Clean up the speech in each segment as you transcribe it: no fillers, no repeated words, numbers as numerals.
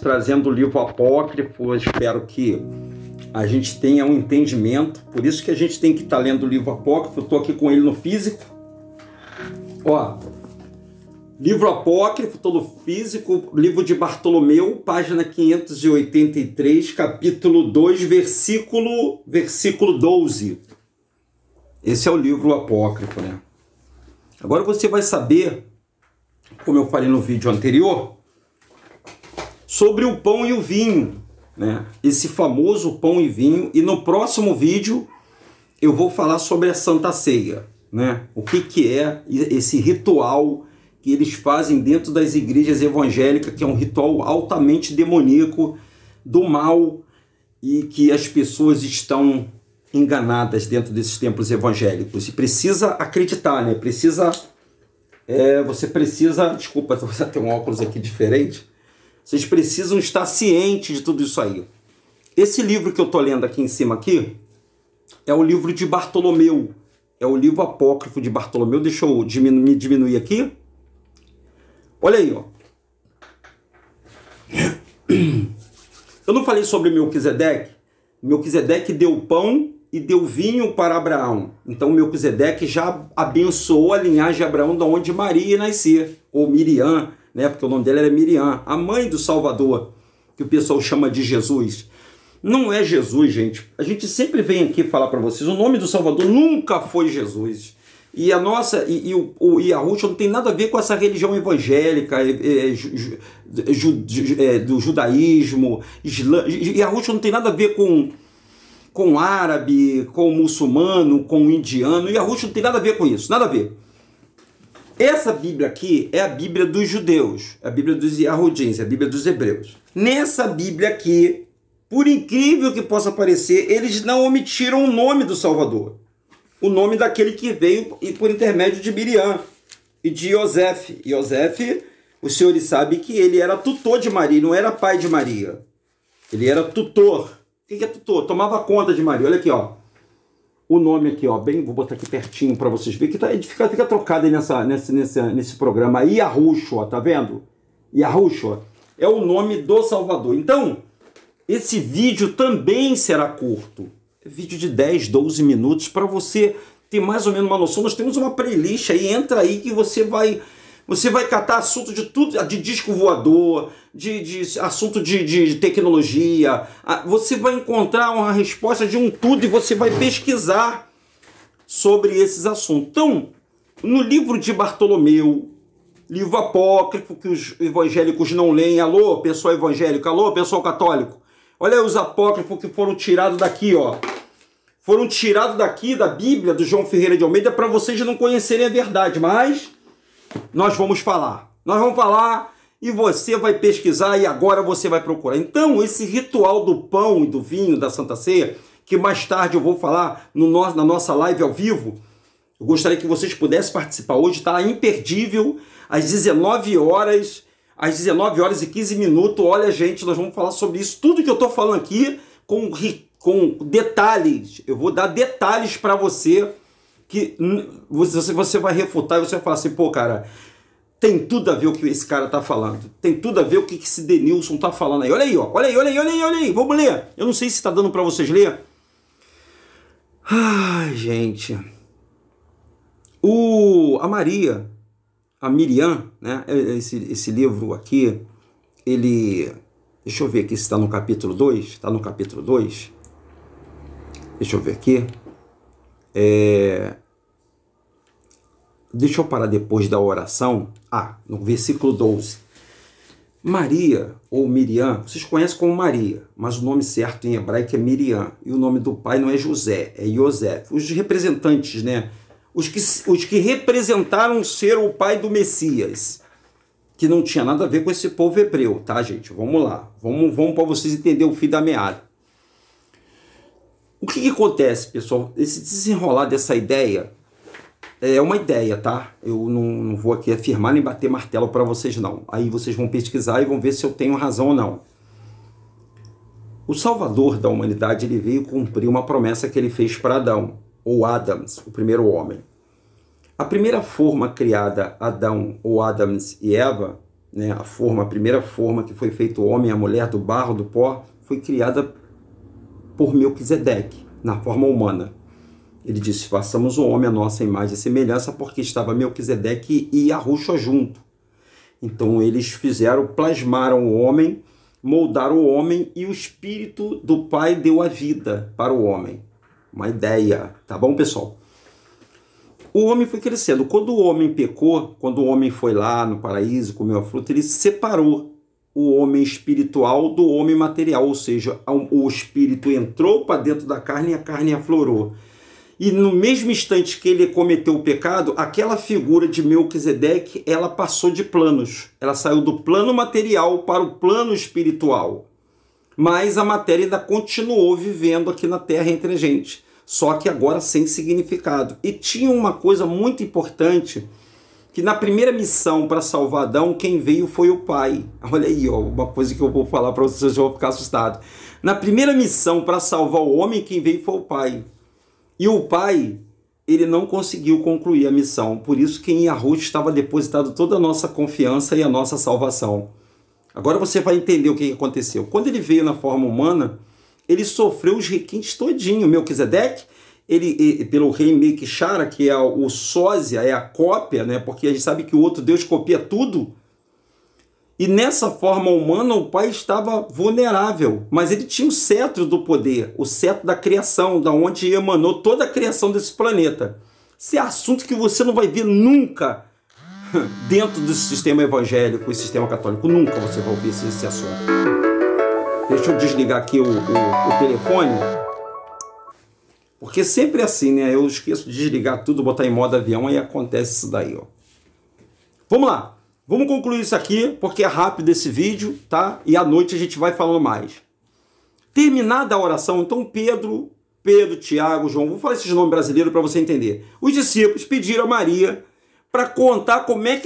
Trazendo o livro apócrifo. Eu espero que a gente tenha um entendimento, por isso que a gente tem que estar lendo o livro apócrifo. Eu estou aqui com ele no físico, ó, livro apócrifo, todo físico, livro de Bartolomeu, página 583, capítulo 2, versículo 12. Esse é o livro apócrifo, né? Agora você vai saber, como eu falei no vídeo anterior, sobre o pão e o vinho, né? Esse famoso pão e vinho. E no próximo vídeo eu vou falar sobre a Santa Ceia, né? O que é esse ritual que eles fazem dentro das igrejas evangélicas, que é um ritual altamente demoníaco, do mal, e que as pessoas estão enganadas dentro desses templos evangélicos. E precisa acreditar, né? Você precisa... Desculpa, você tem um óculos aqui diferente. Vocês precisam estar cientes de tudo isso aí. Esse livro que eu estou lendo aqui em cima aqui é o livro de Bartolomeu. É o livro apócrifo de Bartolomeu. Deixa eu me diminuir aqui. Olha aí, ó. Eu não falei sobre Melquisedeque? Melquisedeque deu pão e deu vinho para Abraão. Então Melquisedeque já abençoou a linhagem de Abraão, da onde Maria ia nascer, ou Miriam, né? Porque o nome dela era Miriam, a mãe do Salvador, que o pessoal chama de Jesus. Não é Jesus, gente. A gente sempre vem aqui falar para vocês, o nome do Salvador nunca foi Jesus. E a nossa, e a Rússia não tem nada a ver com essa religião evangélica, do judaísmo, e a Rússia não tem nada a ver com árabe, com muçulmano, com indiano, e a Rússia não tem nada a ver com isso, nada a ver. Essa Bíblia aqui é a Bíblia dos judeus, a Bíblia dos Yahudins, a Bíblia dos hebreus. Nessa Bíblia aqui, por incrível que possa parecer, eles não omitiram o nome do Salvador. O nome daquele que veio por intermédio de Miriam e de Yosef. Yosef, os senhores sabem que ele era tutor de Maria, não era pai de Maria. Ele era tutor. O que é tutor? Tomava conta de Maria. Olha aqui, ó. O nome aqui, ó, vou botar aqui pertinho para vocês verem, que fica trocado aí nesse programa. Yahushua, tá vendo? Yahushua é o nome do Salvador. Então, esse vídeo também será curto. É vídeo de 10, 12 minutos para você ter mais ou menos uma noção. Nós temos uma playlist aí, entra aí que você vai catar assunto de tudo, de disco voador, de assunto de tecnologia. Você vai encontrar uma resposta de um tudo e você vai pesquisar sobre esses assuntos. Então, no livro de Bartolomeu, livro apócrifo que os evangélicos não leem, alô, pessoal evangélico, alô, pessoal católico, olha aí os apócrifos que foram tirados daqui, ó. Foram tirados daqui da Bíblia do João Ferreira de Almeida para vocês não conhecerem a verdade, mas nós vamos falar. Nós vamos falar e você vai pesquisar e agora você vai procurar. Então, esse ritual do pão e do vinho da Santa Ceia, que mais tarde eu vou falar na nossa live ao vivo, eu gostaria que vocês pudessem participar hoje, está imperdível, às 19 horas e 15 minutos. Olha, gente, nós vamos falar sobre isso. Tudo que eu estou falando aqui com detalhes. Eu vou dar detalhes para você que você vai refutar e você vai falar assim, pô, cara, tem tudo a ver o que esse cara tá falando. Tem tudo a ver o que esse Denilson tá falando aí. Olha aí, ó. Olha aí. Vamos ler. Eu não sei se está dando para vocês ler. Ai, gente. A Miriam, né? Esse livro aqui, ele... Deixa eu ver aqui se está no capítulo 2. Está no capítulo 2. Deixa eu ver aqui. Deixa eu parar depois da oração. No versículo 12. Maria, ou Miriam, vocês conhecem como Maria, mas o nome certo em hebraico é Miriam. E o nome do pai não é José, é Yosef. Os representantes, né? Os que representaram ser o pai do Messias, que não tinha nada a ver com esse povo hebreu, tá, gente? Vamos lá. Vamos para vocês entenderem o fio da meada. O que acontece, pessoal? Esse desenrolar dessa ideia é uma ideia, tá? Eu não vou aqui afirmar nem bater martelo para vocês, não. Aí vocês vão pesquisar e vão ver se eu tenho razão ou não. O Salvador da humanidade, ele veio cumprir uma promessa que ele fez para Adão, ou Adams, o primeiro homem. A primeira forma criada, Adão ou Adams e Eva, né, a primeira forma que foi feito o homem e a mulher do barro, do pó, foi criada por Melquisedeque, na forma humana. Ele disse, façamos o homem a nossa imagem e semelhança, porque estava Melquisedeque e Yahushua junto. Então eles plasmaram o homem, moldaram o homem, e o Espírito do Pai deu a vida para o homem. Uma ideia, tá bom, pessoal? O homem foi crescendo. Quando o homem pecou, quando o homem foi lá no paraíso, comeu a fruta, ele separou o homem espiritual do homem material, ou seja, o espírito entrou para dentro da carne e a carne aflorou. E no mesmo instante que ele cometeu o pecado, aquela figura de Melquisedeque, ela passou de planos. Ela saiu do plano material para o plano espiritual. Mas a matéria ainda continuou vivendo aqui na Terra entre a gente. Só que agora sem significado. E tinha uma coisa muito importante, que na primeira missão para salvar Adão, quem veio foi o Pai. Olha aí, ó, uma coisa que eu vou falar para vocês, eu vou ficar assustado. Na primeira missão para salvar o homem, quem veio foi o Pai. E o Pai, ele não conseguiu concluir a missão. Por isso que em Yahushua estava depositado toda a nossa confiança e a nossa salvação. Agora você vai entender o que aconteceu. Quando ele veio na forma humana, ele sofreu os requintes todinho. Melquisedeque, pelo rei Melquishara, que é o sósia, é a cópia, né? Porque a gente sabe que o outro Deus copia tudo. E nessa forma humana o Pai estava vulnerável, mas ele tinha o cetro do poder, o cetro da criação, da onde emanou toda a criação desse planeta. Esse é assunto que você não vai ver nunca dentro do sistema evangélico e sistema católico. Nunca você vai ouvir esse assunto. Deixa eu desligar aqui o telefone, porque sempre é assim, né? Eu esqueço de desligar tudo, botar em modo avião, aí acontece isso daí, ó. Vamos lá. Vamos concluir isso aqui, porque é rápido esse vídeo, tá? E à noite a gente vai falando mais. Terminada a oração, então Pedro, Tiago, João, vou falar esses nomes brasileiros para você entender. Os discípulos pediram a Maria para contar como é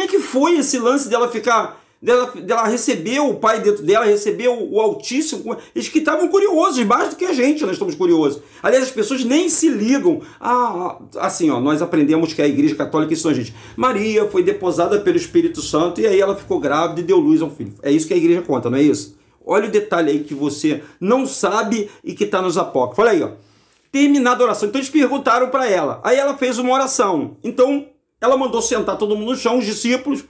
que foi esse lance dela ficar, dela receber o Pai dentro dela, receber o Altíssimo. Eles que estavam curiosos, mais do que a gente, nós estamos curiosos. Aliás, as pessoas nem se ligam. Assim, ó, nós aprendemos que a Igreja Católica ensinou a gente. Maria foi deposada pelo Espírito Santo e aí ela ficou grávida e deu luz a um filho. É isso que a Igreja conta, não é isso? Olha o detalhe aí que você não sabe e que está nos apócrifos. Olha aí, ó. Terminada a oração. Então eles perguntaram para ela. Aí ela fez uma oração. Então ela mandou sentar todo mundo no chão, os discípulos.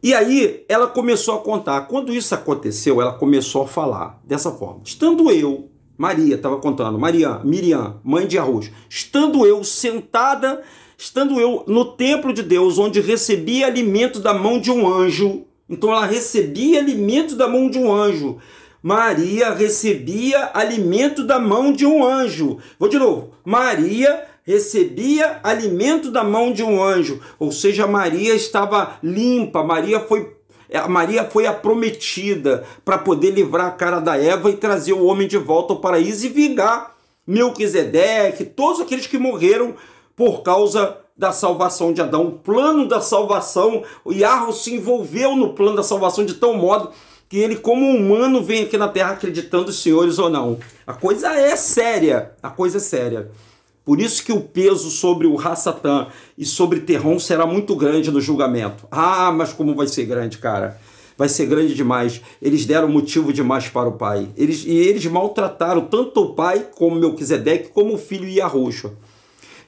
E aí ela começou a contar. Quando isso aconteceu, ela começou a falar dessa forma. Estando eu, Maria estava contando, Miriam, mãe de Yahushua, estando eu sentada, estando eu no templo de Deus, onde recebia alimento da mão de um anjo. Então ela recebia alimento da mão de um anjo. Maria recebia alimento da mão de um anjo. Vou de novo. Maria recebia alimento da mão de um anjo. Ou seja, Maria estava limpa. Maria foi a prometida para poder livrar a cara da Eva e trazer o homem de volta ao paraíso e vingar Melquisedeque, todos aqueles que morreram por causa da salvação de Adão. O plano da salvação, o Yahushua se envolveu no plano da salvação de tal modo que ele, como humano, vem aqui na Terra acreditando os senhores ou não. A coisa é séria, a coisa é séria. Por isso que o peso sobre o Hassatan e sobre Terron será muito grande no julgamento. Ah, mas como vai ser grande, cara? Vai ser grande demais. Eles deram motivo demais para o pai. Eles maltrataram tanto o pai como Melquisedeque, como o filho Yahushua.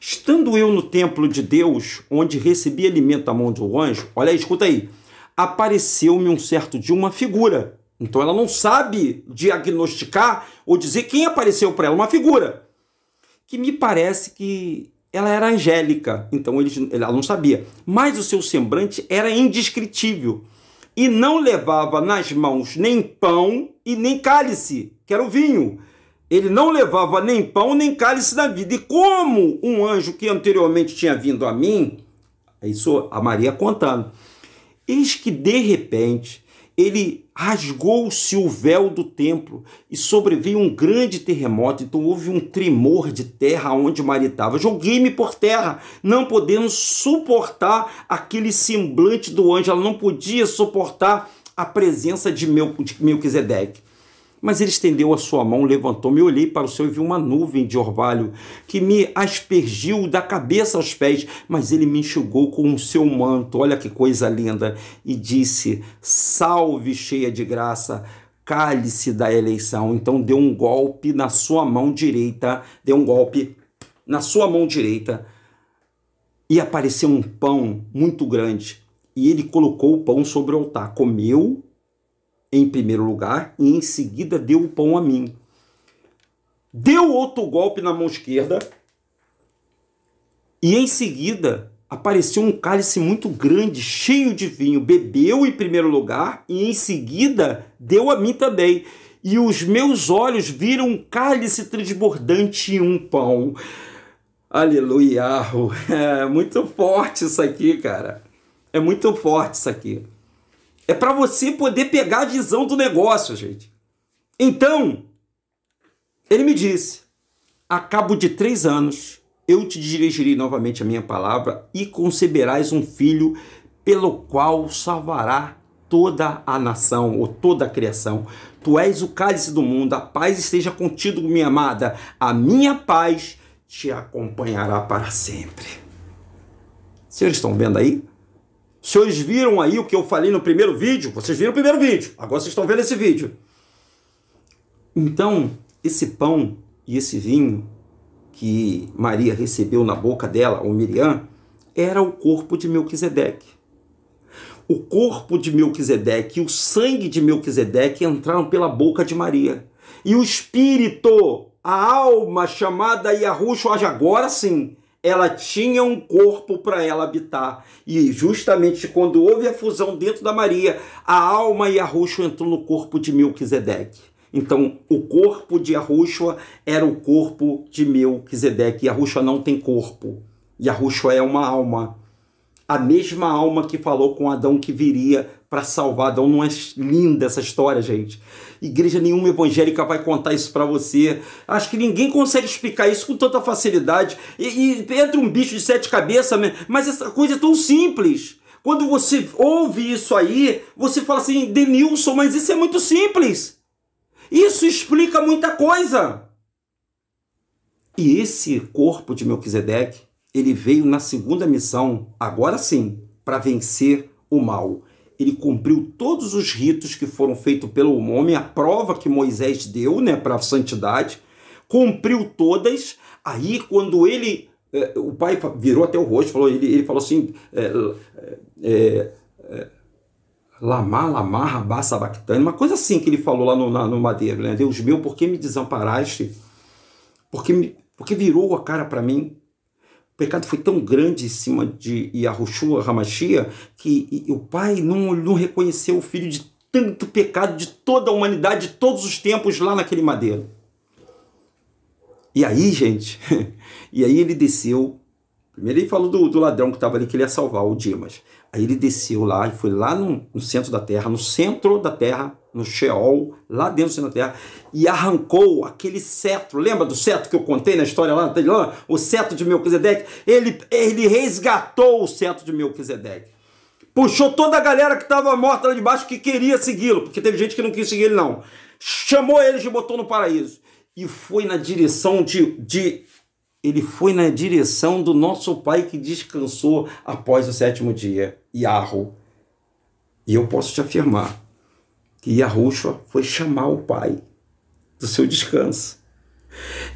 Estando eu no templo de Deus, onde recebi alimento da mão de um anjo, olha aí, escuta aí, apareceu-me um certo dia uma figura. Então ela não sabe diagnosticar ou dizer quem apareceu para ela, uma figura que me parece que ela era angélica. Então ela não sabia, mas o seu semblante era indescritível e não levava nas mãos nem pão e nem cálice, que era o vinho. Ele não levava nem pão nem cálice da vida. E como um anjo que anteriormente tinha vindo a mim, isso a Maria contando, eis que de repente ele rasgou-se o véu do templo e sobreveio um grande terremoto. Então houve um tremor de terra onde Maria estava. Joguei-me por terra, não podendo suportar aquele semblante do anjo. Ela não podia suportar a presença de Melquisedeque. Mas ele estendeu a sua mão, levantou-me, olhei para o céu e vi uma nuvem de orvalho que me aspergiu da cabeça aos pés, mas ele me enxugou com o seu manto, olha que coisa linda, e disse: salve cheia de graça, cálice da eleição. Então deu um golpe na sua mão direita, e apareceu um pão muito grande, e ele colocou o pão sobre o altar, comeu em primeiro lugar, e em seguida deu o pão a mim. Deu outro golpe na mão esquerda, e em seguida apareceu um cálice muito grande, cheio de vinho. Bebeu em primeiro lugar, e em seguida deu a mim também. E os meus olhos viram um cálice transbordante e um pão. Aleluia! É muito forte isso aqui, cara. É muito forte isso aqui. É para você poder pegar a visão do negócio, gente. Então, ele me disse: a cabo de 3 anos, eu te dirigirei novamente a minha palavra e conceberás um filho pelo qual salvará toda a nação, ou toda a criação. Tu és o cálice do mundo, a paz esteja contigo, minha amada. A minha paz te acompanhará para sempre. Vocês estão vendo aí? Os senhores viram aí o que eu falei no primeiro vídeo? Vocês viram o primeiro vídeo, agora vocês estão vendo esse vídeo. Então, esse pão e esse vinho que Maria recebeu na boca dela, ou Miriam, era o corpo de Melquisedeque. O corpo de Melquisedeque e o sangue de Melquisedeque entraram pela boca de Maria. E o espírito, a alma chamada Yahushua, agora sim, ela tinha um corpo para ela habitar. E justamente quando houve a fusão dentro da Maria, a alma Yahushua entrou no corpo de Melquisedeque. Então, o corpo de Yahushua era o corpo de Melquisedeque. Yahushua não tem corpo. Yahushua é uma alma. A mesma alma que falou com Adão que viria para salvar Adão. Não é linda essa história, gente? Igreja nenhuma evangélica vai contar isso para você. Acho que ninguém consegue explicar isso com tanta facilidade. E entra um bicho de 7 cabeças, mas essa coisa é tão simples. Quando você ouve isso aí, você fala assim: Denilson, mas isso é muito simples. Isso explica muita coisa. E esse corpo de Melquisedeque, ele veio na segunda missão, agora sim, para vencer o mal. Ele cumpriu todos os ritos que foram feitos pelo homem, a prova que Moisés deu, né, para a santidade, cumpriu todas. Aí, quando ele, o pai virou até o rosto, falou, ele falou assim, Lamar, Rabá, Sabactane, uma coisa assim que ele falou lá no madeiro, né? Deus meu, por que me desamparaste? Porque virou a cara para mim. O pecado foi tão grande em cima de Yahushua Hamashia que o pai não reconheceu o filho de tanto pecado de toda a humanidade, de todos os tempos lá naquele madeiro. E aí, gente, e aí ele desceu. Primeiro ele falou do ladrão que estava ali, que ele ia salvar, o Dimas. Aí ele desceu lá e foi lá no centro da terra, no Sheol, lá dentro do centro da terra, e arrancou aquele cetro. Lembra do cetro que eu contei na história lá? O cetro de Melquisedeque? Ele resgatou o cetro de Melquisedeque. Puxou toda a galera que estava morta lá de baixo que queria segui-lo, porque teve gente que não quis seguir ele, não. Chamou eles e botou no paraíso. E foi na direção ele foi na direção do nosso pai que descansou após o 7º dia, Yahu. E eu posso te afirmar que Yahushua foi chamar o pai do seu descanso.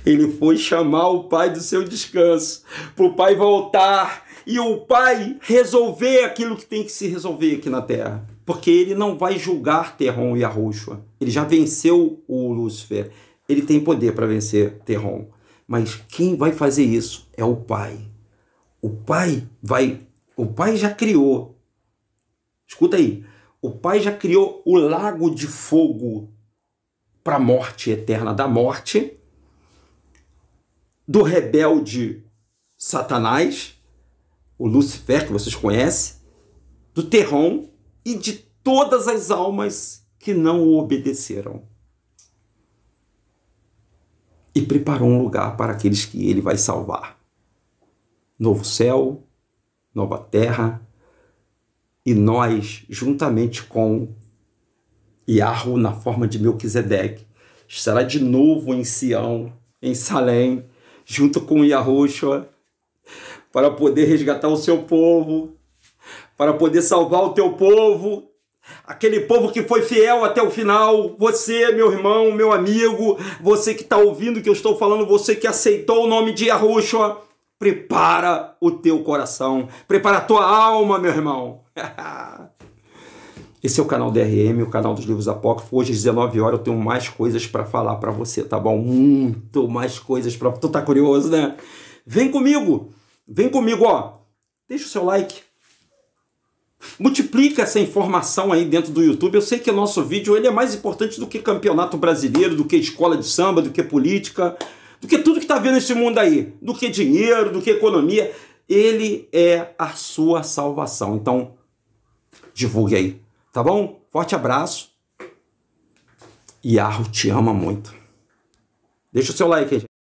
Ele foi chamar o pai do seu descanso, para o pai voltar e o pai resolver aquilo que tem que se resolver aqui na terra. Porque ele não vai julgar Terron e Yahushua. Ele já venceu o Lúcifer. Ele tem poder para vencer Terron. Mas quem vai fazer isso é o pai. O pai já criou. Escuta aí. O pai já criou o lago de fogo para a morte eterna, da morte, do rebelde Satanás, o Lúcifer, que vocês conhecem, do Terron e de todas as almas que não o obedeceram. E preparou um lugar para aqueles que ele vai salvar. Novo céu, nova terra, e nós, juntamente com Yahu, na forma de Melquisedeque, estará de novo em Sião, em Salém, junto com Yahushua, para poder resgatar o seu povo, para poder salvar o teu povo, aquele povo que foi fiel até o final. Você, meu irmão, meu amigo, você que está ouvindo o que eu estou falando, você que aceitou o nome de Yahushua, prepara o teu coração, prepara a tua alma, meu irmão. Esse é o canal DRM, o canal dos livros apócrifos. Hoje às 19 horas eu tenho mais coisas para falar para você, tá bom? Muito mais coisas para... Tu tá curioso, né? Vem comigo, ó. Deixa o seu like. Multiplica essa informação aí dentro do YouTube. Eu sei que o nosso vídeo ele é mais importante do que campeonato brasileiro, do que escola de samba, do que política, do que tudo que está vendo nesse mundo aí, do que dinheiro, do que economia. Ele é a sua salvação. Então, divulgue aí, tá bom? Forte abraço. Yahu te ama muito. Deixa o seu like aí.